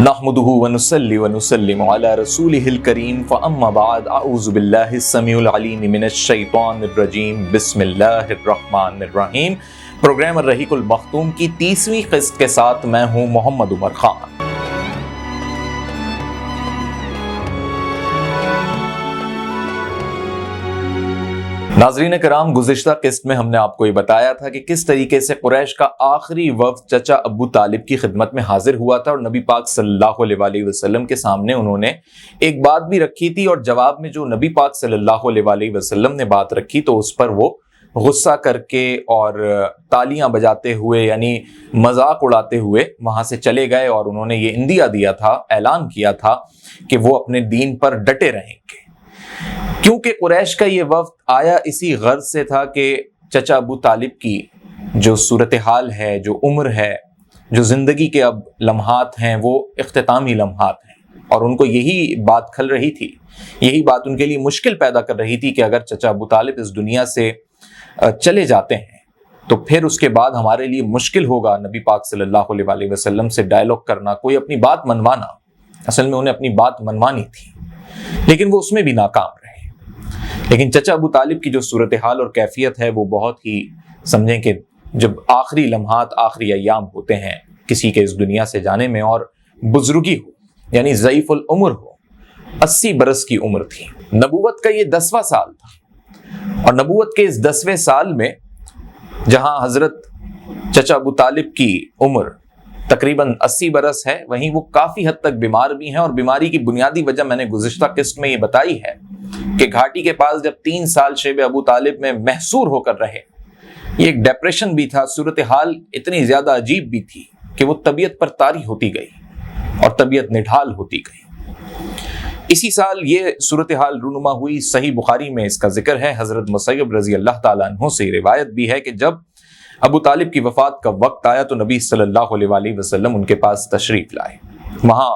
نحمده ونصلي ونسلم على رسوله الكريم فأما بعد اعوذ بالله السميع العليم من الشیطان الرجیم بسم اللہ الرحمن الرحیم۔ پروگرام الرحیق المختوم کی 30ویں قسط کے ساتھ میں ہوں محمد عمر خان۔ ناظرین کرام، گزشتہ قسط میں ہم نے آپ کو یہ بتایا تھا کہ کس طریقے سے قریش کا آخری وفد چچا ابو طالب کی خدمت میں حاضر ہوا تھا اور نبی پاک صلی اللہ علیہ وسلم کے سامنے انہوں نے ایک بات بھی رکھی تھی، اور جواب میں جو نبی پاک صلی اللہ علیہ وسلم نے بات رکھی تو اس پر وہ غصہ کر کے اور تالیاں بجاتے ہوئے یعنی مذاق اڑاتے ہوئے وہاں سے چلے گئے، اور انہوں نے یہ اندیا دیا تھا، اعلان کیا تھا کہ وہ اپنے دین پر ڈٹے رہیں گے، کیونکہ قریش کا یہ وفد آیا اسی غرض سے تھا کہ چچا ابو طالب کی جو صورتحال ہے، جو عمر ہے، جو زندگی کے اب لمحات ہیں، وہ اختتامی لمحات ہیں، اور ان کو یہی بات کھل رہی تھی، یہی بات ان کے لیے مشکل پیدا کر رہی تھی کہ اگر چچا ابو طالب اس دنیا سے چلے جاتے ہیں تو پھر اس کے بعد ہمارے لیے مشکل ہوگا نبی پاک صلی اللہ علیہ وسلم سے ڈائلاگ کرنا، کوئی اپنی بات منوانا۔ اصل میں انہیں اپنی بات منوانی تھی، لیکن وہ اس میں بھی ناکام رہے۔ لیکن چچا ابو طالب کی جو صورتحال اور کیفیت ہے وہ بہت ہی سمجھیں کہ جب آخری لمحات، آخری ایام ہوتے ہیں کسی کے اس دنیا سے جانے میں، اور بزرگی ہو یعنی ضعیف العمر ہو، 80 برس کی عمر تھی، نبوت کا یہ 10واں سال تھا، اور نبوت کے اس 10ویں سال میں جہاں حضرت چچا ابو طالب کی عمر تقریباً 80 برس ہے، وہیں وہ کافی حد تک بیمار بھی ہیں، اور بیماری کی بنیادی وجہ میں نے گزشتہ قسط میں یہ بتائی ہے کہ گھاٹی کے پاس جب 3 سال شیب ابو طالب میں محصور ہو کر رہے، یہ ایک ڈیپریشن بھی تھا، صورتحال اتنی زیادہ عجیب بھی تھی کہ وہ طبیعت پر طاری ہوتی گئی اور طبیعت نڈھال ہوتی گئی۔ اسی سال یہ صورتحال رونما ہوئی، صحیح بخاری میں اس کا ذکر ہے، حضرت مسیب رضی اللہ تعالیٰ عنہ سے روایت بھی ہے کہ جب ابو طالب کی وفات کا وقت آیا تو نبی صلی اللہ علیہ وسلم ان کے پاس تشریف لائے۔ وہاں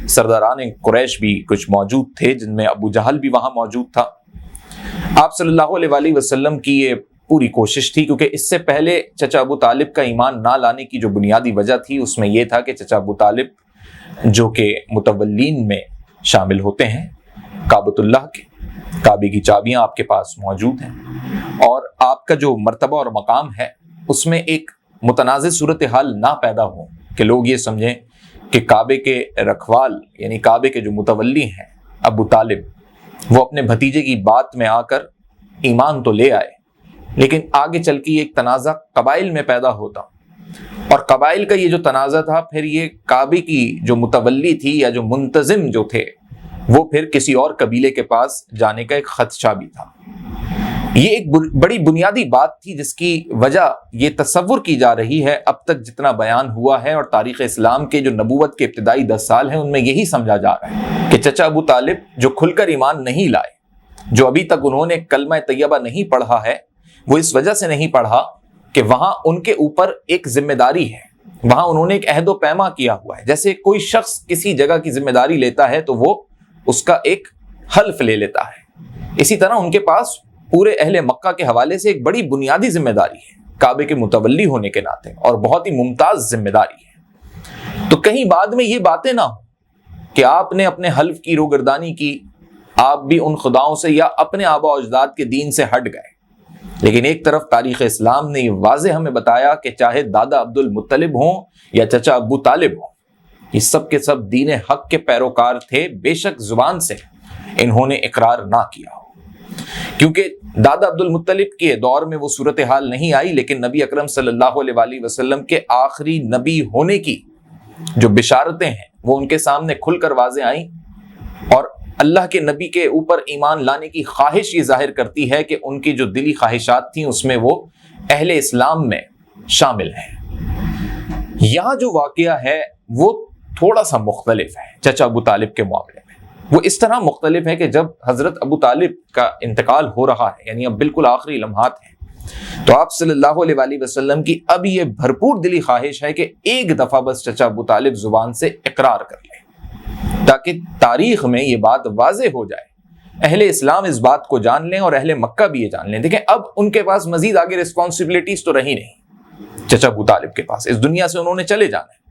سرداران قریش بھی کچھ موجود تھے، جن میں ابو جہل بھی وہاں موجود تھا۔ آپ صلی اللہ علیہ وسلم کی یہ پوری کوشش تھی، کیونکہ اس سے پہلے چچا ابو طالب کا ایمان نہ لانے کی جو بنیادی وجہ تھی اس میں یہ تھا کہ چچا ابو طالب جو کہ متولین میں شامل ہوتے ہیں کعبۃ اللہ کے، کعبے کی چابیاں آپ کے پاس موجود ہیں، اور آپ کا جو مرتبہ اور مقام ہے اس میں ایک متنازع صورتحال نہ پیدا ہو کہ لوگ یہ سمجھیں کہ کعبے کے رکھوال یعنی کعبے کے جو متولی ہیں ابو طالب، وہ اپنے بھتیجے کی بات میں آ کر ایمان تو لے آئے، لیکن آگے چل کے ایک تنازع قبائل میں پیدا ہوتا، اور قبائل کا یہ جو تنازع تھا پھر یہ کعبے کی جو متولی تھی یا جو منتظم جو تھے وہ پھر کسی اور قبیلے کے پاس جانے کا ایک خدشہ بھی تھا۔ یہ ایک بڑی بنیادی بات تھی جس کی وجہ یہ تصور کی جا رہی ہے، اب تک جتنا بیان ہوا ہے اور تاریخ اسلام کے جو نبوت کے ابتدائی 10 سال ہیں ان میں یہی سمجھا جا رہا ہے کہ چچا ابو طالب جو کھل کر ایمان نہیں لائے، جو ابھی تک انہوں نے کلمہ طیبہ نہیں پڑھا ہے، وہ اس وجہ سے نہیں پڑھا کہ وہاں ان کے اوپر ایک ذمہ داری ہے، وہاں انہوں نے ایک عہد و پیما کیا ہوا ہے۔ جیسے کوئی شخص کسی جگہ کی ذمہ داری لیتا ہے تو وہ اس کا ایک حلف لے لیتا ہے، اسی طرح ان کے پاس پورے اہل مکہ کے حوالے سے ایک بڑی بنیادی ذمہ داری ہے کعبے کے متولی ہونے کے ناطے، اور بہت ہی ممتاز ذمہ داری ہے۔ تو کہیں بعد میں یہ باتیں نہ ہوں کہ آپ نے اپنے حلف کی روگردانی کی، آپ بھی ان خداؤں سے یا اپنے آبا و اجداد کے دین سے ہٹ گئے، لیکن ایک طرف تاریخ اسلام نے یہ واضح ہمیں بتایا کہ چاہے دادا عبد المطلب ہوں یا چچا ابو طالب ہوں، یہ سب کے سب دین حق کے پیروکار تھے، بے شک زبان سے انہوں نے اقرار نہ کیا ہو، کیونکہ دادا عبد المطلب کے دور میں وہ صورتحال نہیں آئی، لیکن نبی اکرم صلی اللہ علیہ وسلم کے آخری نبی ہونے کی جو بشارتیں ہیں وہ ان کے سامنے کھل کر واضح آئیں، اور اللہ کے نبی کے اوپر ایمان لانے کی خواہش یہ ظاہر کرتی ہے کہ ان کی جو دلی خواہشات تھیں اس میں وہ اہل اسلام میں شامل ہیں۔ یہاں جو واقعہ ہے وہ تھوڑا سا مختلف ہے چچا ابو طالب کے معاملے میں۔ وہ اس طرح مختلف ہے کہ جب حضرت ابو طالب کا انتقال ہو رہا ہے، یعنی اب بالکل آخری لمحات ہیں، تو آپ صلی اللہ علیہ وسلم کی اب یہ بھرپور دلی خواہش ہے کہ ایک دفعہ بس چچا ابو طالب زبان سے اقرار کر لیں، تاکہ تاریخ میں یہ بات واضح ہو جائے، اہل اسلام اس بات کو جان لیں اور اہل مکہ بھی یہ جان لیں۔ دیکھیں اب ان کے پاس مزید آگے رسپانسبلٹیز تو رہی نہیں، چچا ابو طالب کے پاس اس دنیا سے انہوں نے چلے جانا ہے،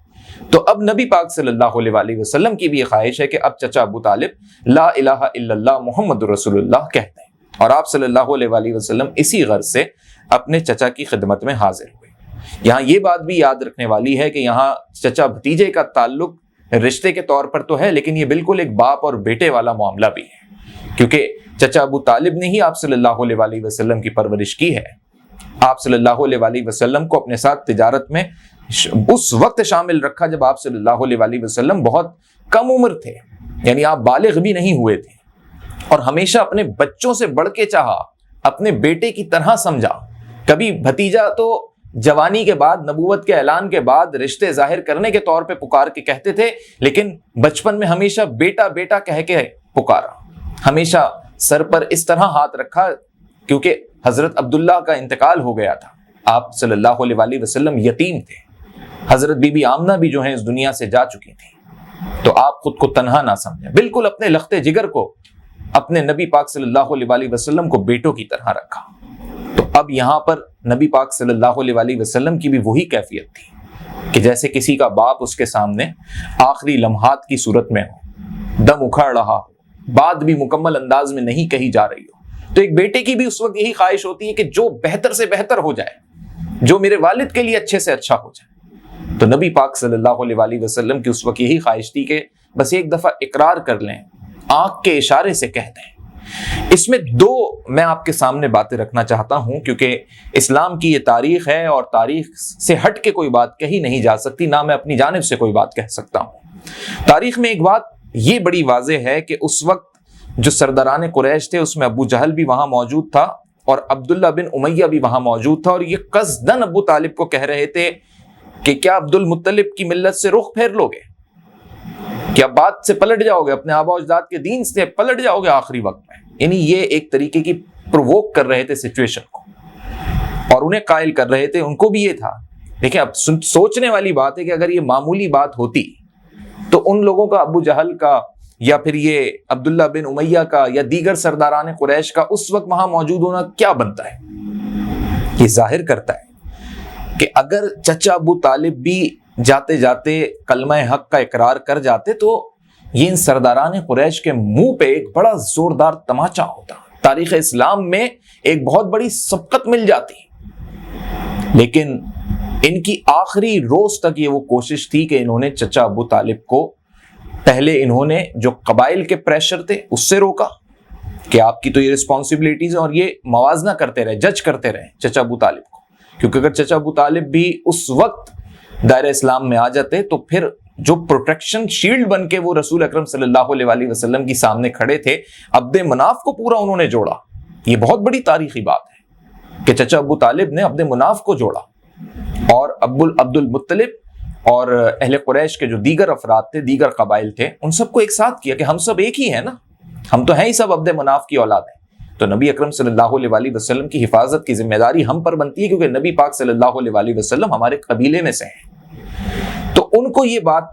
تو اب نبی پاک صلی اللہ علیہ وآلہ وسلم کی بھی یہ خواہش ہے کہ اب چچا ابو طالب لا الہ الا اللہ محمد رسول اللہ کہتے ہیں، اور آپ صلی اللہ علیہ وآلہ وسلم اسی غرض سے اپنے چچا کی خدمت میں حاضر ہوئے۔ یہاں یہ بات بھی یاد رکھنے والی ہے کہ یہاں چچا بھتیجے کا تعلق رشتے کے طور پر تو ہے، لیکن یہ بالکل ایک باپ اور بیٹے والا معاملہ بھی ہے، کیونکہ چچا ابو طالب نے ہی آپ صلی اللہ علیہ وآلہ وسلم کی پرورش کی ہے۔ آپ صلی اللہ علیہ وآلہ وسلم کو اپنے ساتھ تجارت میں اس وقت شامل رکھا جب آپ صلی اللہ علیہ وآلہ وسلم بہت کم عمر تھے، یعنی آپ بالغ بھی نہیں ہوئے تھے، اور ہمیشہ اپنے بچوں سے بڑھ کے چاہا، اپنے بیٹے کی طرح سمجھا۔ کبھی بھتیجا تو جوانی کے بعد، نبوت کے اعلان کے بعد رشتے ظاہر کرنے کے طور پہ پکار کے کہتے تھے، لیکن بچپن میں ہمیشہ بیٹا بیٹا کہہ کے پکارا، ہمیشہ سر پر اس طرح ہاتھ رکھا، کیونکہ حضرت عبداللہ کا انتقال ہو گیا تھا۔ آپ صلی اللہ علیہ وآلہ وسلم یتیم تھے، حضرت بی بی آمنہ بھی جو ہیں اس دنیا سے جا چکی تھی، تو آپ خود کو تنہا نہ سمجھیں، بالکل اپنے لختے جگر کو، اپنے نبی پاک صلی اللہ علیہ وآلہ وسلم کو بیٹوں کی طرح رکھا۔ تو اب یہاں پر نبی پاک صلی اللہ علیہ وآلہ وسلم کی بھی وہی کیفیت تھی کہ جیسے کسی کا باپ اس کے سامنے آخری لمحات کی صورت میں ہو، دم اکھڑ رہا ہو، بات بھی مکمل انداز میں نہیں کہی جا رہی ہو، تو ایک بیٹے کی بھی اس وقت یہی خواہش ہوتی ہے کہ جو بہتر سے بہتر ہو جائے، جو میرے والد کے لیے اچھے سے اچھا ہو جائے۔ تو نبی پاک صلی اللہ علیہ وآلہ وسلم کی اس وقت یہی خواہش تھی کہ بس ایک دفعہ اقرار کر لیں، آنکھ کے اشارے سے کہہ دیں۔ اس میں دو میں آپ کے سامنے باتیں رکھنا چاہتا ہوں، کیونکہ اسلام کی یہ تاریخ ہے اور تاریخ سے ہٹ کے کوئی بات کہی نہیں جا سکتی، نہ میں اپنی جانب سے کوئی بات کہہ سکتا ہوں۔ تاریخ میں ایک بات یہ بڑی واضح ہے کہ اس وقت جو سرداران قریش تھے اس میں ابو جہل بھی وہاں موجود تھا اور عبداللہ بن امیہ بھی وہاں موجود تھا، اور یہ قصدن ابو طالب کو کہہ رہے تھے کہ کیا عبد المطلب کی ملت سے رخ پھیر لو گے، کیا بات سے پلٹ جاؤ گے، اپنے آبا و اجداد کے دین سے پلٹ جاؤ گے آخری وقت میں۔ یعنی یہ ایک طریقے کی پرووک کر رہے تھے سچویشن کو، اور انہیں قائل کر رہے تھے، ان کو بھی یہ تھا۔ دیکھیں اب سوچنے والی بات ہے کہ اگر یہ معمولی بات ہوتی تو ان لوگوں کا، ابو جہل کا یا پھر یہ عبداللہ بن امیہ کا یا دیگر سرداران قریش کا اس وقت وہاں موجود ہونا کیا بنتا ہے؟ یہ ظاہر کرتا ہے کہ اگر چچا ابو طالب بھی جاتے جاتے کلمہ حق کا اقرار کر جاتے تو یہ ان سرداران قریش کے منہ پہ ایک بڑا زوردار تماچا ہوتا، تاریخ اسلام میں ایک بہت بڑی سبقت مل جاتی۔ لیکن ان کی آخری روز تک یہ وہ کوشش تھی کہ انہوں نے چچا ابو طالب کو پہلے انہوں نے جو قبائل کے پریشر تھے اس سے روکا کہ آپ کی تو یہ رسپانسبلٹیز ہیں، اور یہ موازنہ کرتے رہے، جج کرتے رہے چچا ابو طالب کو، کیونکہ اگر چچا ابو طالب بھی اس وقت دائرہ اسلام میں آ جاتے تو پھر جو پروٹیکشن شیلڈ بن کے وہ رسول اکرم صلی اللہ علیہ وآلہ وسلم کی سامنے کھڑے تھے، عبد مناف کو پورا انہوں نے جوڑا۔ یہ بہت بڑی تاریخی بات ہے کہ چچا ابو طالب نے عبد مناف کو جوڑا، اور عبد المطلب اور اہل قریش کے جو دیگر افراد تھے، دیگر قبائل تھے، ان سب کو ایک ساتھ کیا کہ ہم سب ایک ہی ہیں نا، ہم تو ہیں ہی سب عبد مناف کی اولاد ہیں۔ تو نبی اکرم صلی اللہ علیہ وآلہ وسلم کی حفاظت کی ذمہ داری ہم پر بنتی ہے، کیونکہ نبی پاک صلی اللہ علیہ وآلہ وسلم ہمارے قبیلے میں سے ہیں۔ تو ان کو یہ بات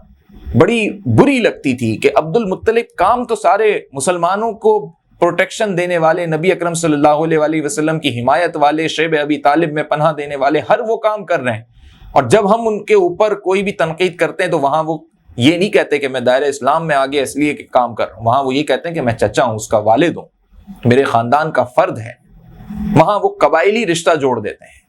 بڑی بری لگتی تھی کہ عبد المطلب کام تو سارے مسلمانوں کو پروٹیکشن دینے والے، نبی اکرم صلی اللہ علیہ وآلہ وسلم کی حمایت والے، شیب ابی طالب میں پناہ دینے والے، ہر وہ کام کر رہے ہیں، اور جب ہم ان کے اوپر کوئی بھی تنقید کرتے ہیں تو وہاں وہ یہ نہیں کہتے کہ میں دائرہ اسلام میں آگے اس لیے کہ کام کر رہا ہوں، وہاں وہ یہ کہتے ہیں کہ میں چچا ہوں، اس کا والد ہوں، میرے خاندان کا فرد ہے۔ وہاں وہ قبائلی رشتہ جوڑ دیتے ہیں،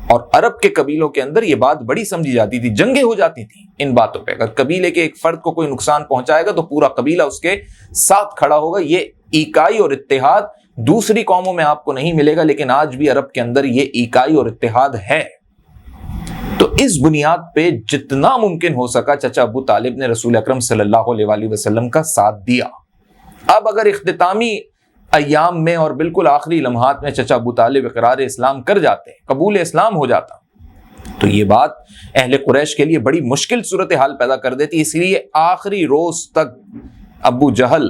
اور عرب کے قبیلوں کے اندر یہ بات بڑی سمجھی جاتی تھی، جنگیں ہو جاتی تھیں ان باتوں پہ۔ اگر قبیلے کے ایک فرد کو کوئی نقصان پہنچائے گا تو پورا قبیلہ اس کے ساتھ کھڑا ہوگا۔ یہ ایکائی اور اتحاد دوسری قوموں میں آپ کو نہیں ملے گا، لیکن آج بھی عرب کے اندر یہ ایکائی اور اتحاد ہے۔ تو اس بنیاد پہ جتنا ممکن ہو سکا چچا ابو طالب نے رسول اکرم صلی اللہ علیہ وآلہ وسلم کا ساتھ دیا۔ اب اگر اختتامی ایام میں اور بالکل آخری لمحات میں چچا ابو طالب اقرار اسلام کر جاتے، قبول اسلام ہو جاتا، تو یہ بات اہل قریش کے لیے بڑی مشکل صورتحال پیدا کر دیتی۔ اس لیے آخری روز تک ابو جہل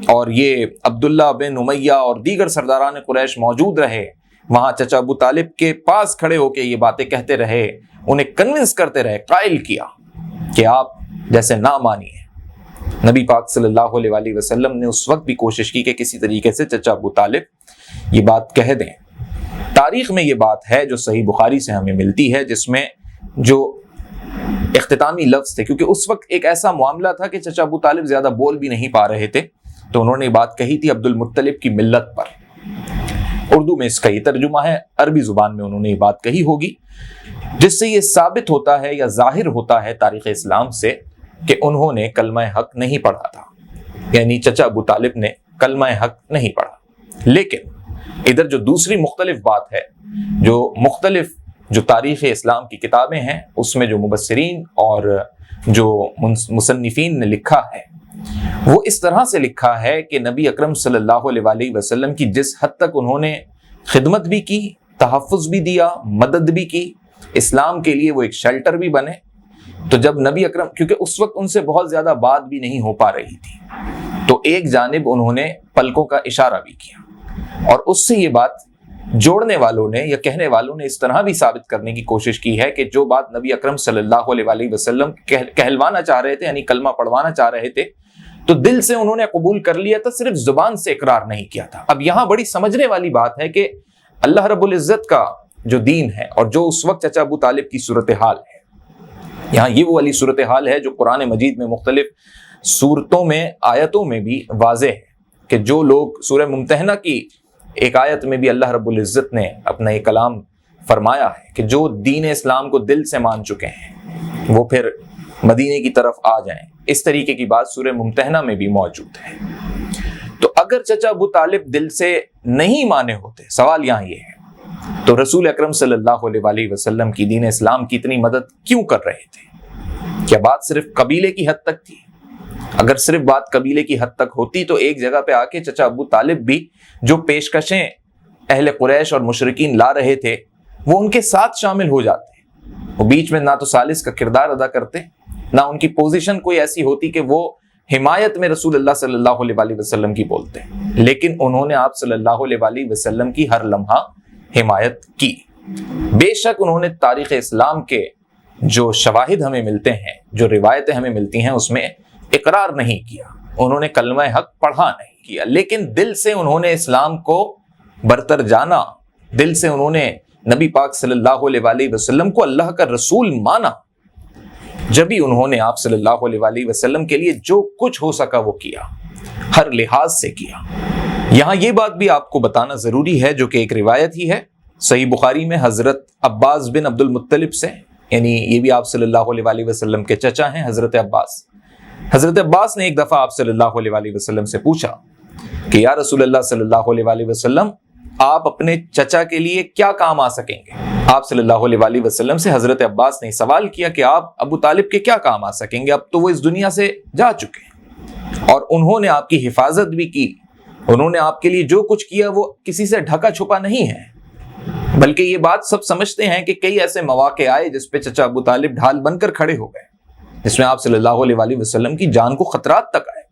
اور یہ عبداللہ بن امیہ اور دیگر سرداران قریش موجود رہے، وہاں چچا ابو طالب کے پاس کھڑے ہو کے یہ باتیں کہتے رہے، انہیں کنونس کرتے رہے، قائل کیا کہ آپ جیسے نہ مانیے۔ نبی پاک صلی اللہ علیہ وآلہ وسلم نے اس وقت بھی کوشش کی کہ کسی طریقے سے چچا ابو طالب یہ بات کہہ دیں۔ تاریخ میں یہ بات ہے جو صحیح بخاری سے ہمیں ملتی ہے، جس میں جو اختتامی لفظ تھے، کیونکہ اس وقت ایک ایسا معاملہ تھا کہ چچا ابو طالب زیادہ بول بھی نہیں پا رہے تھے، تو انہوں نے بات کہی تھی عبد المطلب کی ملت پر۔ اردو میں اس کا یہ ترجمہ ہے، عربی زبان میں انہوں نے یہ بات کہی ہوگی، جس سے یہ ثابت ہوتا ہے یا ظاہر ہوتا ہے تاریخ اسلام سے کہ انہوں نے کلمہ حق نہیں پڑھا تھا، یعنی چچا ابو طالب نے کلمہ حق نہیں پڑھا۔ لیکن ادھر جو دوسری مختلف بات ہے، جو تاریخ اسلام کی کتابیں ہیں، اس میں جو مبصرین اور جو مصنفین نے لکھا ہے وہ اس طرح سے لکھا ہے کہ نبی اکرم صلی اللہ علیہ وسلم کی جس حد تک انہوں نے خدمت بھی کی، تحفظ بھی دیا، مدد بھی کی، اسلام کے لیے وہ ایک شیلٹر بھی بنے، تو جب نبی اکرم، کیونکہ اس وقت ان سے بہت زیادہ بات بھی نہیں ہو پا رہی تھی، تو ایک جانب انہوں نے پلکوں کا اشارہ بھی کیا، اور اس سے یہ بات جوڑنے والوں نے یا کہنے والوں نے اس طرح بھی ثابت کرنے کی کوشش کی ہے کہ جو بات نبی اکرم صلی اللہ علیہ وسلم کہلوانا چاہ رہے تھے، یعنی کلمہ پڑھوانا چاہ رہے تھے، تو دل سے انہوں نے قبول کر لیا تھا، صرف زبان سے اقرار نہیں کیا تھا۔ اب یہاں بڑی سمجھنے والی بات ہے کہ اللہ رب العزت کا جو دین ہے اور جو اس وقت چچا ابو طالب کی صورتحال ہے، یہاں یہ وہ والی صورتحال ہے جو قرآن مجید میں مختلف صورتوں میں، آیتوں میں بھی واضح ہے، کہ جو لوگ سورہ ممتحنہ کی ایک آیت میں بھی اللہ رب العزت نے اپنا یہ کلام فرمایا ہے کہ جو دین اسلام کو دل سے مان چکے ہیں وہ پھر مدینے کی طرف آ جائیں، اس طریقے کی بات سورہ ممتحنہ میں بھی موجود ہے۔ تو اگر چچا ابو طالب دل سے نہیں مانے ہوتے، سوال یہاں یہ ہے، تو رسول اکرم صلی اللہ علیہ وسلم کی دین اسلام کی اتنی مدد کیوں کر رہے تھے؟ کیا بات صرف قبیلے کی حد تک تھی؟ اگر صرف بات قبیلے کی حد تک ہوتی تو ایک جگہ پہ آ کے چچا ابو طالب بھی جو پیشکشیں اہل قریش اور مشرکین لا رہے تھے وہ ان کے ساتھ شامل ہو جاتے، وہ بیچ میں نہ تو ثالث کا کردار ادا کرتے، نہ ان کی پوزیشن کوئی ایسی ہوتی کہ وہ حمایت میں رسول اللہ صلی اللہ علیہ وسلم کی بولتے، لیکن انہوں نے آپ صلی اللہ علیہ وسلم کی ہر لمحہ حمایت کی۔ بے شک انہوں نے تاریخ اسلام کے جو شواہد ہمیں ملتے ہیں، جو روایتیں ہمیں ملتی ہیں، اس میں اقرار نہیں کیا، انہوں نے کلمہ حق پڑھا نہیں کیا، لیکن دل سے انہوں نے اسلام کو برتر جانا، دل سے انہوں نے نبی پاک صلی اللہ علیہ وسلم کو اللہ کا رسول مانا، جب ہی انہوں نے آپ صلی اللہ علیہ وسلم کے لیے جو کچھ ہو سکا وہ کیا، ہر لحاظ سے کیا۔ یہاں یہ بات بھی آپ کو بتانا ضروری ہے، جو کہ ایک روایت ہی ہے صحیح بخاری میں، حضرت عباس بن عبد المطلب سے، یعنی یہ بھی آپ صلی اللہ علیہ وسلم کے چچا ہیں، حضرت عباس۔ حضرت عباس نے ایک دفعہ آپ صلی اللہ علیہ وسلم سے پوچھا کہ یا رسول اللہ صلی اللہ علیہ وسلم، آپ اپنے چچا کے لیے کیا کام آ سکیں گے؟ آپ صلی اللہ علیہ وسلم سے حضرت عباس نے سوال کیا کہ آپ ابو طالب کے کیا کام آ سکیں گے؟ اب تو وہ اس دنیا سے جا چکے ہیں، اور انہوں نے آپ کی حفاظت بھی کی، انہوں نے آپ کے لیے جو کچھ کیا وہ کسی سے ڈھکا چھپا نہیں ہے، بلکہ یہ بات سب سمجھتے ہیں کہ کئی ایسے مواقع آئے جس پہ چچا ابو طالب ڈھال بن کر کھڑے ہو گئے، جس میں آپ صلی اللہ علیہ وسلم کی جان کو خطرات تک آئے۔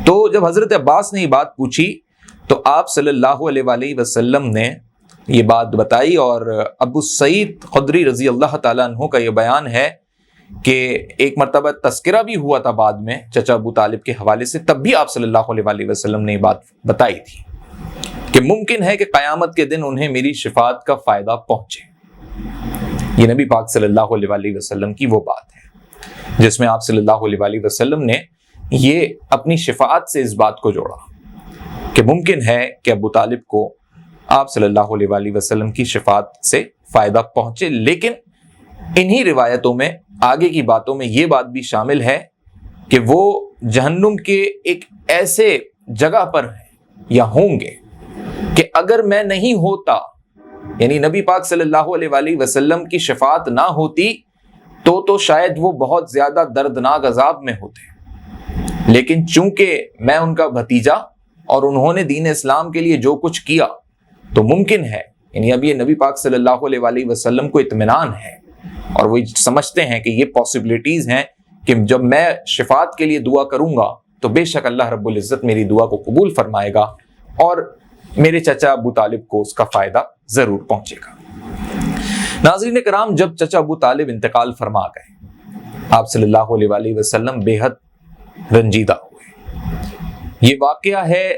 تو جب حضرت عباس نے یہ بات پوچھی تو آپ صلی اللہ علیہ وسلم نے یہ بات بتائی، اور ابو سعید خدری رضی اللہ تعالیٰ عنہ کا یہ بیان ہے کہ ایک مرتبہ تذکرہ بھی ہوا تھا بعد میں چچا ابو طالب کے حوالے سے، تب بھی آپ صلی اللہ علیہ وسلم نے یہ بات بتائی تھی کہ ممکن ہے کہ قیامت کے دن انہیں میری شفاعت کا فائدہ پہنچے۔ یہ نبی پاک صلی اللہ علیہ وسلم کی وہ بات ہے جس میں آپ صلی اللہ علیہ وسلم نے یہ اپنی شفاعت سے اس بات کو جوڑا کہ ممکن ہے کہ ابو طالب کو آپ صلی اللہ علیہ وسلم کی شفاعت سے فائدہ پہنچے۔ لیکن انہی روایتوں میں آگے کی باتوں میں یہ بات بھی شامل ہے کہ وہ جہنم کے ایک ایسے جگہ پر ہیں یا ہوں گے کہ اگر میں نہیں ہوتا، یعنی نبی پاک صلی اللہ علیہ وسلم کی شفاعت نہ ہوتی تو شاید وہ بہت زیادہ دردناک عذاب میں ہوتے، لیکن چونکہ میں ان کا بھتیجا اور انہوں نے دین اسلام کے لیے جو کچھ کیا تو ممکن ہے، یعنی اب یہ نبی پاک صلی اللہ علیہ وسلم کو اطمینان ہے اور وہ سمجھتے ہیں کہ یہ پاسبلٹیز ہیں کہ جب میں شفاعت کے لیے دعا کروں گا تو بے شک اللہ رب العزت میری دعا کو قبول فرمائے گا اور میرے چچا ابو طالب کو اس کا فائدہ ضرور پہنچے گا۔ ناظرین کرام، جب چچا ابو طالب انتقال فرما گئے، آپ صلی اللہ علیہ وسلم بے حد رنجیدہ ہوئے۔ یہ واقعہ ہے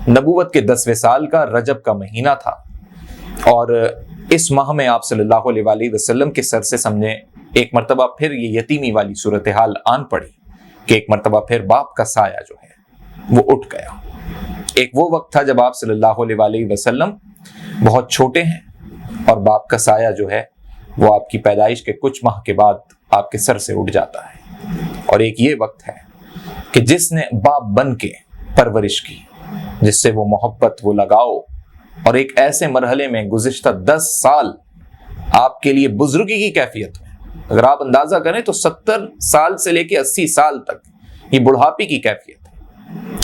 نبوت کے 10ویں سال کا، رجب کا مہینہ تھا، اور اس ماہ میں آپ صلی اللہ علیہ وسلم کے سر سے سمجھیں ایک مرتبہ پھر یہ یتیمی والی صورتحال آن پڑی کہ ایک مرتبہ پھر باپ کا سایہ جو ہے وہ اٹھ گیا۔ ایک وہ وقت تھا جب آپ صلی اللہ علیہ وسلم بہت چھوٹے ہیں اور باپ کا سایہ جو ہے وہ آپ کی پیدائش کے کچھ ماہ کے بعد آپ کے سر سے اٹھ جاتا ہے، اور ایک یہ وقت ہے کہ جس نے باپ بن کے پرورش کی، جس سے وہ محبت، وہ لگاؤ، اور ایک ایسے مرحلے میں گزشتہ 10 سال آپ کے لیے بزرگی کی کیفیت میں، اگر آپ اندازہ کریں تو 70 سال سے لے کے 80 سال تک یہ بڑھاپے کی کیفیت ہے،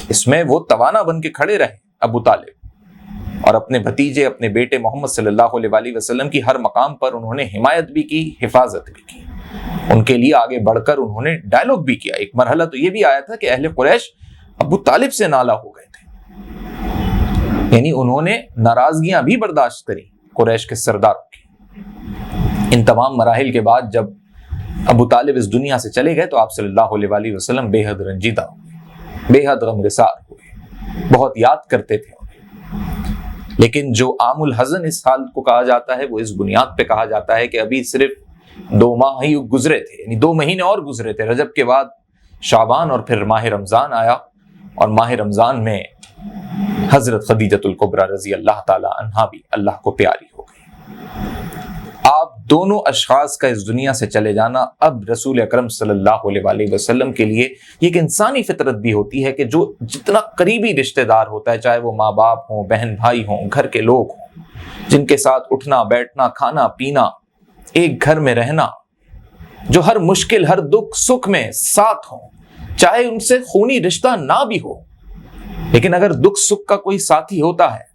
اس میں وہ توانا بن کے کھڑے رہے ابو طالب، اور اپنے بھتیجے، اپنے بیٹے محمد صلی اللہ علیہ وسلم کی ہر مقام پر انہوں نے حمایت بھی کی، حفاظت بھی کی، ان کے لیے آگے بڑھ کر انہوں نے ڈائلاگ بھی کیا۔ ایک مرحلہ تو یہ بھی آیا تھا کہ اہل قریش ابو طالب سے نالا ہو گئے تھے، یعنی انہوں نے ناراضگیاں بھی برداشت کری قریش کے سرداروں کی۔ ان تمام مراحل کے بعد جب ابو طالب اس دنیا سے چلے گئے تو آپ صلی اللہ علیہ وسلم بے حد رنجیدہ ہوئے، بے حد غمگسار ہوئے، بہت یاد کرتے تھے انہیں۔ لیکن جو عام الحزن اس حال کو کہا جاتا ہے وہ اس بنیاد پہ کہا جاتا ہے کہ ابھی صرف 2 ماہ ہی گزرے تھے، یعنی 2 مہینے اور گزرے تھے، رجب کے بعد شعبان اور پھر ماہ رمضان آیا، اور ماہ رمضان میں حضرت خدیجۃ الکبریٰ رضی اللہ تعالی عنہا بھی اللہ کو پیاری ہو گئی۔ آپ دونوں اشخاص کا اس دنیا سے چلے جانا اب رسول اکرم صلی اللہ علیہ وسلم کے لیے یہ ایک انسانی فطرت بھی ہوتی ہے کہ جو جتنا قریبی رشتہ دار ہوتا ہے، چاہے وہ ماں باپ ہوں، بہن بھائی ہوں، گھر کے لوگ ہوں، جن کے ساتھ اٹھنا بیٹھنا، کھانا پینا، ایک گھر میں رہنا، جو ہر مشکل ہر دکھ سکھ میں ساتھ ہوں، چاہے ان سے خونی رشتہ نہ بھی ہو، لیکن اگر دکھ سکھ کا کوئی ساتھی ہوتا ہے،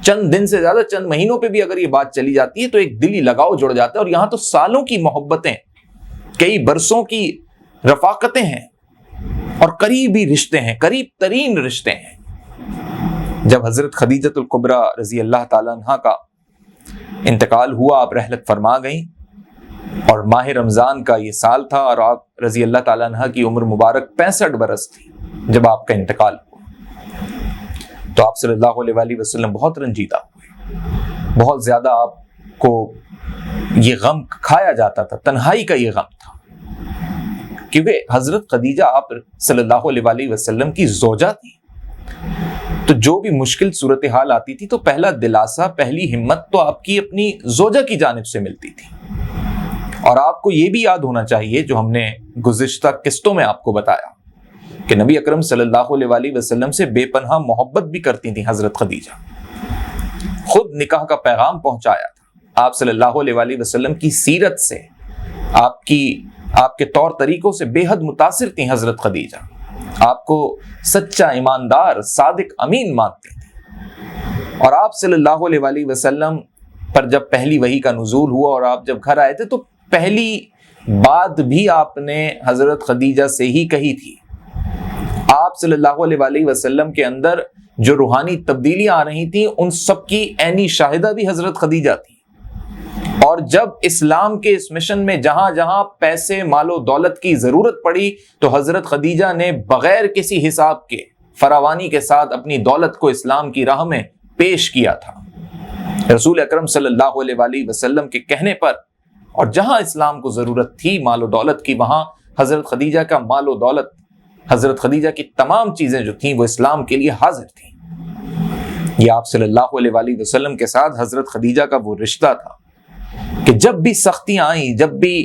چند دن سے زیادہ چند مہینوں پہ بھی اگر یہ بات چلی جاتی ہے تو ایک دلی لگاؤ جڑ جاتا ہے، اور یہاں تو سالوں کی محبتیں، کئی برسوں کی رفاقتیں ہیں اور قریبی رشتے ہیں، قریب ترین رشتے ہیں۔ جب حضرت خدیجۃ الکبریٰ رضی اللہ تعالی عنہا کا انتقال ہوا، آپ رحلت فرما گئیں، اور ماہ رمضان کا یہ سال تھا، اور آپ رضی اللہ تعالی عنہا کی عمر مبارک 65 برس تھی جب آپ کا انتقال ہوا، تو آپ صلی اللہ علیہ وسلم بہت رنجیدہ ہوئے، بہت زیادہ آپ کو یہ غم کھایا جاتا تھا، تنہائی کا یہ غم تھا، کیونکہ حضرت خدیجہ آپ صلی اللہ علیہ وسلم کی زوجہ تھی، تو جو بھی مشکل صورتحال آتی تھی تو پہلا دلاسا، پہلی ہمت تو آپ کی اپنی زوجہ کی جانب سے ملتی تھی۔ اور آپ کو یہ بھی یاد ہونا چاہیے جو ہم نے گزشتہ قسطوں میں آپ کو بتایا کہ نبی اکرم صلی اللہ علیہ وسلم سے بے پناہ محبت بھی کرتی تھیں حضرت خدیجہ، خود نکاح کا پیغام پہنچایا تھا، آپ صلی اللہ علیہ وسلم کی سیرت سے، آپ کے طور طریقوں سے بے حد متاثر تھیں حضرت خدیجہ، آپ کو سچا، ایماندار، صادق، امین مانتی تھیں، اور آپ صلی اللہ علیہ وسلم پر جب پہلی وحی کا نزول ہوا اور آپ جب گھر آئے تھے تو پہلی بات بھی آپ نے حضرت خدیجہ سے ہی کہی تھی۔ آپ صلی اللہ علیہ وسلم کے اندر جو روحانی تبدیلیاں آ رہی تھیں ان سب کی عینی شاہدہ بھی حضرت خدیجہ تھی، اور جب اسلام کے اس مشن میں جہاں جہاں پیسے، مال و دولت کی ضرورت پڑی تو حضرت خدیجہ نے بغیر کسی حساب کے فراوانی کے ساتھ اپنی دولت کو اسلام کی راہ میں پیش کیا تھا۔ رسول اکرم صلی اللہ علیہ وسلم کے کہنے پر، اور جہاں اسلام کو ضرورت تھی مال و دولت کی، وہاں حضرت خدیجہ کا مال و دولت، حضرت خدیجہ کی تمام چیزیں جو تھیں وہ اسلام کے لیے حاضر تھیں۔ یہ آپ صلی اللہ علیہ وسلم کے ساتھ حضرت خدیجہ کا وہ رشتہ تھا کہ جب بھی سختیاں آئیں، جب بھی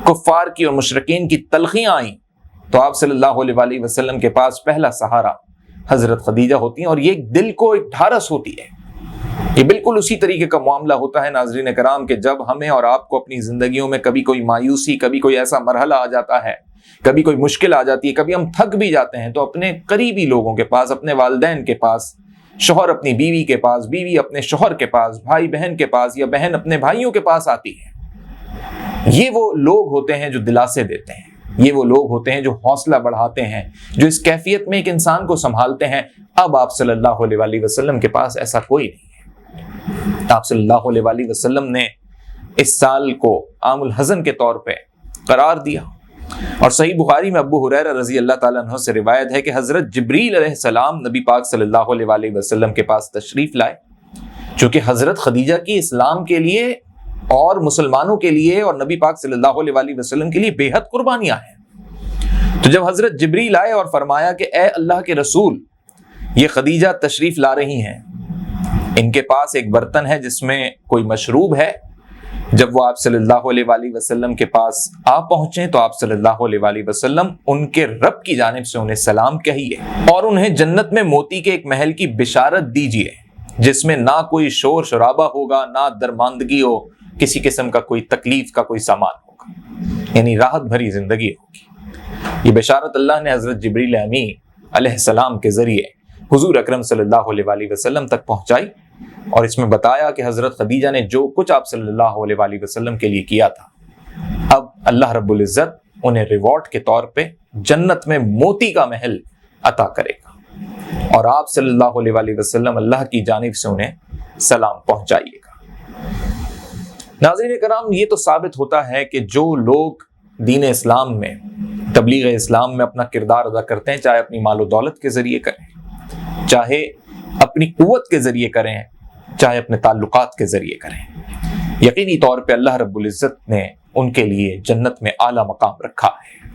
کفار کی اور مشرکین کی تلخیاں آئیں تو آپ صلی اللہ علیہ وسلم کے پاس پہلا سہارا حضرت خدیجہ ہوتی ہیں، اور یہ دل کو ایک ڈھارس ہوتی ہے۔ یہ بالکل اسی طریقے کا معاملہ ہوتا ہے ناظرین کرام کہ جب ہمیں اور آپ کو اپنی زندگیوں میں کبھی کوئی مایوسی، کبھی کوئی ایسا مرحلہ آ جاتا ہے، کبھی کوئی مشکل آ جاتی ہے، کبھی ہم تھک بھی جاتے ہیں، تو اپنے قریبی لوگوں کے پاس، اپنے والدین کے پاس، شوہر اپنی بیوی کے پاس، بیوی اپنے شوہر کے پاس، بھائی بہن کے پاس، یا بہن اپنے بھائیوں کے پاس آتی ہے۔ یہ وہ لوگ ہوتے ہیں جو دلاسے دیتے ہیں، یہ وہ لوگ ہوتے ہیں جو حوصلہ بڑھاتے ہیں، جو اس کیفیت میں ایک انسان کو سنبھالتے ہیں۔ اب آپ صلی اللہ علیہ وسلم کے پاس ایسا کوئی نہیں ہے۔ آپ صلی اللہ علیہ وسلم نے اس سال کو عام الحزن کے طور پہ قرار دیا، اور صحیح بخاری میں ابو ہریرہ رضی اللہ تعالیٰ عنہ سے روایت ہے کہ حضرت جبریل علیہ السلام نبی پاک صلی اللہ علیہ وسلم کے پاس تشریف لائے، چونکہ حضرت خدیجہ کی اسلام کے لیے اور مسلمانوں کے لیے اور نبی پاک صلی اللہ علیہ وسلم کے لیے بے حد قربانیاں ہیں۔ تو جب حضرت جبریل آئے اور فرمایا کہ اے اللہ کے رسول، یہ خدیجہ تشریف لا رہی ہیں، ان کے پاس ایک برتن ہے جس میں کوئی مشروب ہے، جب وہ آپ صلی اللہ علیہ وسلم کے پاس آ پہنچیں تو آپ صلی اللہ علیہ وسلم ان کے رب کی جانب سے انہیں سلام کہیے اور انہیں جنت میں موتی کے ایک محل کی بشارت دیجیے جس میں نہ کوئی شور شرابہ ہوگا، نہ درماندگی ہو، کسی قسم کا کوئی تکلیف کا کوئی سامان ہوگا، یعنی راحت بھری زندگی ہوگی۔ یہ بشارت اللہ نے حضرت جبریل امین علیہ السلام کے ذریعے حضور اکرم صلی اللہ علیہ وسلم تک پہنچائی، اور اس میں بتایا کہ حضرت خدیجہ نے جو کچھ آپ صلی اللہ علیہ وسلم کے لیے کیا تھا، اب اللہ رب العزت انہیں ریوارڈ کے طور پہ جنت میں موتی کا محل عطا کرے گا، اور آپ صلی اللہ علیہ وسلم اللہ کی جانب سے انہیں سلام پہنچائیے گا۔ ناظرین کرام، یہ تو ثابت ہوتا ہے کہ جو لوگ دین اسلام میں، تبلیغ اسلام میں اپنا کردار ادا کرتے ہیں، چاہے اپنی مال و دولت کے ذریعے کریں، چاہے اپنی قوت کے ذریعے کریں، چاہے اپنے تعلقات کے ذریعے کریں، یقینی طور پہ اللہ رب العزت نے ان کے لیے جنت میں اعلیٰ مقام رکھا ہے۔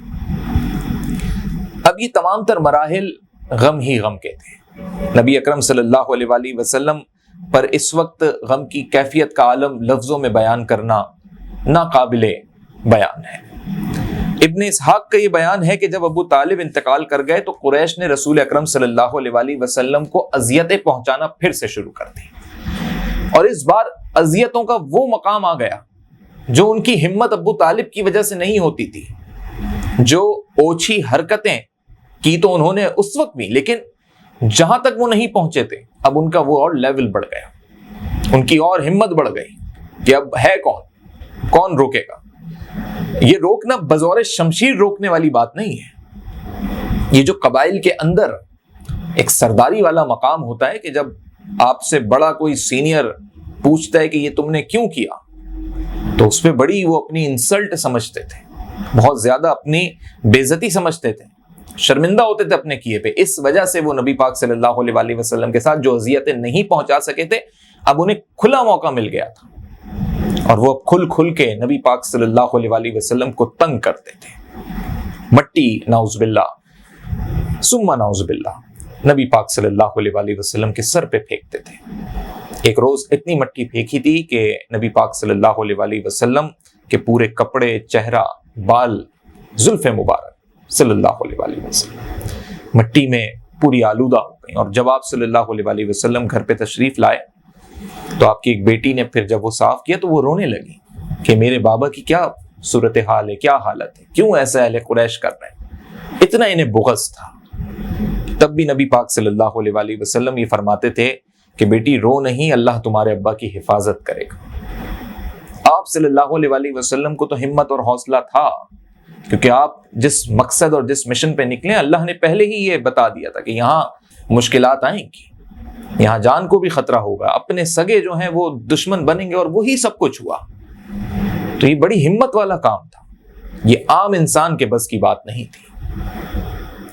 اب یہ تمام تر مراحل غم ہی غم کے تھے۔ نبی اکرم صلی اللہ علیہ وسلم پر اس وقت غم کی کیفیت کا عالم لفظوں میں بیان کرنا ناقابل بیان ہے۔ ابن اسحاق کا یہ بیان ہے کہ جب ابو طالب انتقال کر گئے تو قریش نے رسول اکرم صلی اللہ علیہ وسلم کو اذیتیں پہنچانا پھر سے شروع کر دی، اور اس بار اذیتوں کا وہ مقام آ گیا جو ان کی ہمت ابو طالب کی وجہ سے نہیں ہوتی تھی۔ جو اوچھی حرکتیں کی تو انہوں نے اس وقت بھی، لیکن جہاں تک وہ نہیں پہنچے تھے اب ان کا وہ اور لیول بڑھ گیا، ان کی اور ہمت بڑھ گئی کہ اب ہے کون روکے گا۔ یہ روکنا بزور شمشیر روکنے والی بات نہیں ہے۔ یہ جو قبائل کے اندر ایک سرداری والا مقام ہوتا ہے کہ جب آپ سے بڑا کوئی سینئر پوچھتا ہے کہ یہ تم نے کیوں کیا، تو اس پہ بڑی وہ اپنی انسلٹ سمجھتے تھے، بہت زیادہ اپنی بے عزتی سمجھتے تھے، شرمندہ ہوتے تھے اپنے کیے پہ۔ اس وجہ سے وہ نبی پاک صلی اللہ علیہ وسلم کے ساتھ جو اذیتیں نہیں پہنچا سکے تھے، اب انہیں کھلا موقع مل گیا تھا، اور وہ اب کھل کے نبی پاک صلی اللہ علیہ وسلم کو تنگ کرتے تھے۔ مٹی نعوذ باللہ ثم نعوذ باللہ نبی پاک صلی اللہ علیہ وسلم کے سر پہ پھینکتے تھے۔ ایک روز اتنی مٹی پھینکی تھی کہ نبی پاک صلی اللہ علیہ وسلم کے پورے کپڑے، چہرہ، بال، زلف مبارک صلی اللہ علیہ وسلم مٹی میں پوری آلودہ ہو گئی۔ اور جب آپ صلی اللہ علیہ وسلم گھر پہ تشریف لائے تو آپ کی ایک بیٹی نے پھر جب وہ صاف کیا تو وہ رونے لگی کہ میرے بابا کی کیا صورتحال ہے، کیا حالت ہے، کیوں ایسا اہل قریش کر رہے ہیں، اتنا انہیں بغض تھا۔ تب بھی نبی پاک صلی اللہ علیہ وسلم یہ فرماتے تھے کہ بیٹی رو نہیں، اللہ تمہارے ابا کی حفاظت کرے گا۔ آپ صلی اللہ علیہ وسلم کو تو ہمت اور حوصلہ تھا، کیونکہ آپ جس مقصد اور جس مشن پہ نکلے اللہ نے پہلے ہی یہ بتا دیا تھا کہ یہاں مشکلات آئیں گی، یہاں جان کو بھی خطرہ ہوگا، اپنے سگے جو ہیں وہ دشمن بنیں گے، اور وہی سب کچھ ہوا۔ تو یہ بڑی ہمت والا کام تھا، یہ عام انسان کے بس کی بات نہیں تھی۔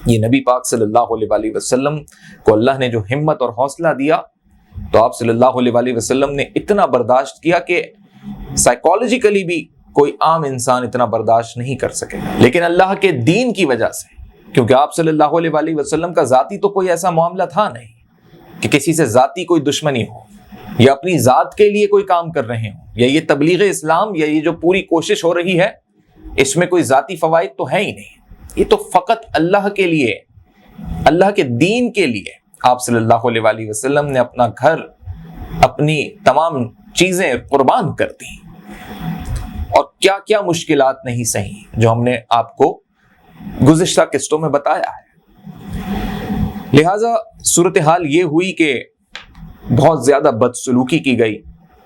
یہ نبی پاک صلی اللہ علیہ وسلم کو اللہ نے جو ہمت اور حوصلہ دیا تو آپ صلی اللہ علیہ وسلم نے اتنا برداشت کیا کہ سائیکالوجیکلی بھی کوئی عام انسان اتنا برداشت نہیں کر سکے گا۔ لیکن اللہ کے دین کی وجہ سے، کیونکہ آپ صلی اللہ علیہ وسلم کا ذاتی تو کوئی ایسا معاملہ تھا نہیں کہ کسی سے ذاتی کوئی دشمنی ہو، یا اپنی ذات کے لیے کوئی کام کر رہے ہوں، یا یہ تبلیغ اسلام یا یہ جو پوری کوشش ہو رہی ہے اس میں کوئی ذاتی فوائد تو ہے ہی نہیں، یہ تو فقط اللہ کے لیے، اللہ کے دین کے لیے آپ صلی اللہ علیہ وسلم نے اپنا گھر، اپنی تمام چیزیں قربان کر دی، اور کیا کیا مشکلات نہیں سہی جو ہم نے آپ کو گزشتہ قسطوں میں بتایا ہے۔ لہٰذا صورتحال یہ ہوئی کہ بہت زیادہ بدسلوکی کی گئی،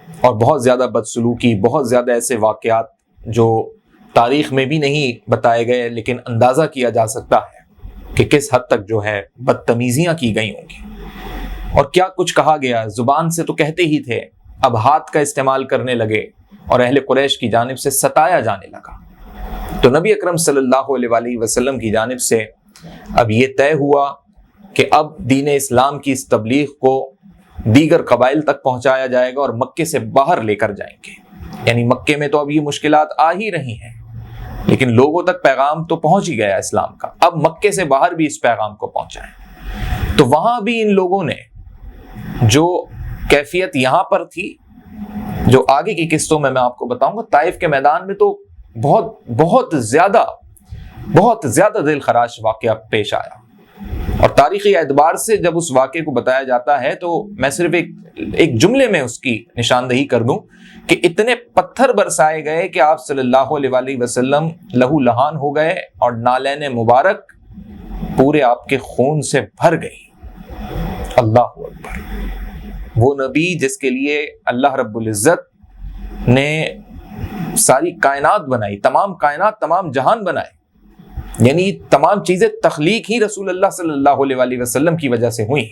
اور بہت زیادہ بدسلوکی، بہت زیادہ ایسے واقعات جو تاریخ میں بھی نہیں بتائے گئے لیکن اندازہ کیا جا سکتا ہے کہ کس حد تک جو ہے بدتمیزیاں کی گئی ہوں گی، اور کیا کچھ کہا گیا۔ زبان سے تو کہتے ہی تھے، اب ہاتھ کا استعمال کرنے لگے اور اہل قریش کی جانب سے ستایا جانے لگا۔ تو نبی اکرم صلی اللہ علیہ وسلم کی جانب سے اب یہ طے ہوا کہ اب دین اسلام کی اس تبلیغ کو دیگر قبائل تک پہنچایا جائے گا اور مکے سے باہر لے کر جائیں گے، یعنی مکے میں تو اب یہ مشکلات آ ہی رہی ہیں، لیکن لوگوں تک پیغام تو پہنچ ہی گیا اسلام کا، اب مکے سے باہر بھی اس پیغام کو پہنچائیں۔ تو وہاں بھی ان لوگوں نے جو کیفیت یہاں پر تھی، جو آگے کی قسطوں میں آپ کو بتاؤں گا، طائف کے میدان میں تو بہت زیادہ دل خراش واقعہ پیش آیا، اور تاریخی اعتبار سے جب اس واقعے کو بتایا جاتا ہے تو میں صرف ایک جملے میں اس کی نشاندہی کر دوں کہ اتنے پتھر برسائے گئے کہ آپ صلی اللہ علیہ وآلہ وسلم لہو لہان ہو گئے، اور نالین مبارک پورے آپ کے خون سے بھر گئی۔ اللہ اکبر! وہ نبی جس کے لیے اللہ رب العزت نے ساری کائنات بنائی، تمام کائنات، تمام جہان بنائے، یعنی تمام چیزیں تخلیق ہی رسول اللہ صلی اللہ علیہ وآلہ وسلم کی وجہ سے ہوئی،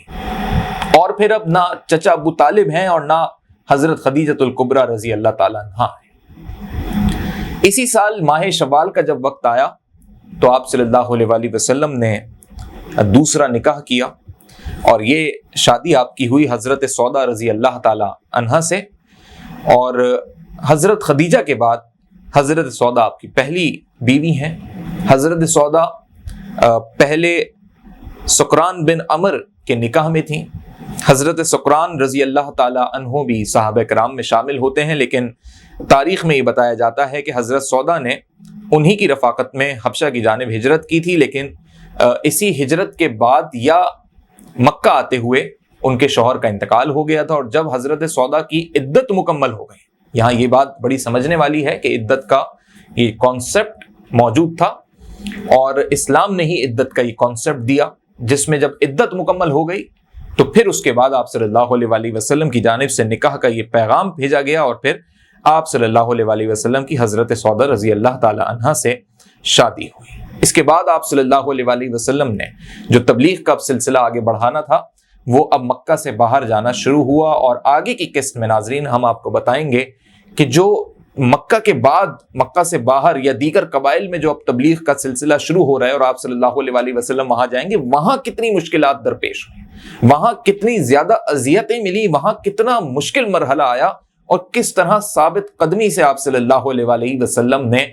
اور پھر اب نہ چچا ابو طالب ہیں اور نہ حضرت خدیجۃ الکبریٰ رضی اللہ تعالیٰ عنہا ہیں۔ اسی سال ماہ شوال کا جب وقت آیا تو آپ صلی اللہ علیہ وآلہ وسلم نے دوسرا نکاح کیا، اور یہ شادی آپ کی ہوئی حضرت سودا رضی اللہ تعالیٰ عنہا سے، اور حضرت خدیجہ کے بعد حضرت سودا آپ کی پہلی بیوی ہیں۔ حضرت سودا پہلے سکران بن عمر کے نکاح میں تھیں۔ حضرت سکران رضی اللہ تعالیٰ عنہ بھی صحابہ کرام میں شامل ہوتے ہیں، لیکن تاریخ میں یہ بتایا جاتا ہے کہ حضرت سودا نے انہی کی رفاقت میں حبشہ کی جانب ہجرت کی تھی، لیکن اسی ہجرت کے بعد یا مکہ آتے ہوئے ان کے شوہر کا انتقال ہو گیا تھا، اور جب حضرت سودا کی عدت مکمل ہو گئی، یہاں یہ بات بڑی سمجھنے والی ہے کہ عدت کا یہ کانسیپٹ موجود تھا، اور اسلام نے ہی عدت کا یہ کانسیپٹ دیا، جس میں جب عدت مکمل ہو گئی تو پھر اس کے بعد آپ صلی اللہ علیہ وآلہ وسلم کی جانب سے نکاح کا یہ پیغام بھیجا گیا، اور پھر آپ صلی اللہ علیہ وآلہ وسلم کی حضرت سودا رضی اللہ تعالی عنہا سے شادی ہوئی۔ اس کے بعد آپ صلی اللہ علیہ وآلہ وسلم نے جو تبلیغ کا سلسلہ آگے بڑھانا تھا وہ اب مکہ سے باہر جانا شروع ہوا، اور آگے کی قسط میں ناظرین ہم آپ کو بتائیں گے کہ جو مکہ کے بعد مکہ سے باہر یا دیگر قبائل میں جو اب تبلیغ کا سلسلہ شروع ہو رہا ہے اور آپ صلی اللہ علیہ وآلہ وسلم وہاں جائیں گے، وہاں کتنی مشکلات درپیش ہوئی، وہاں کتنی زیادہ اذیتیں ملی، وہاں کتنا مشکل مرحلہ آیا، اور کس طرح ثابت قدمی سے آپ صلی اللہ علیہ وآلہ وسلم نے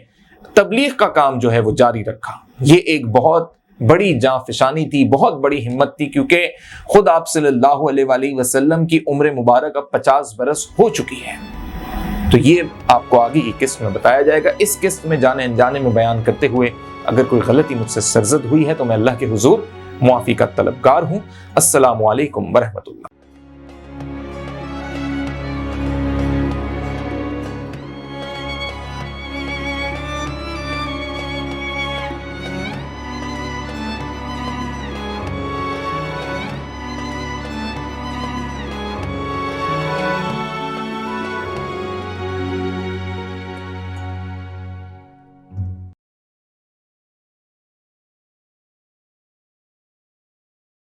تبلیغ کا کام جو ہے وہ جاری رکھا۔ یہ ایک بہت بڑی جاں فشانی تھی، بہت بڑی ہمت تھی، کیونکہ خود آپ صلی اللہ علیہ وآلہ وسلم کی عمر مبارک اب 50 برس ہو چکی ہے۔ تو یہ آپ کو آگے کی قسط میں بتایا جائے گا۔ اس قسط میں جانے انجانے میں بیان کرتے ہوئے اگر کوئی غلطی مجھ سے سرزد ہوئی ہے تو میں اللہ کے حضور معافی کا طلبگار ہوں۔ السلام علیکم ورحمۃ اللہ۔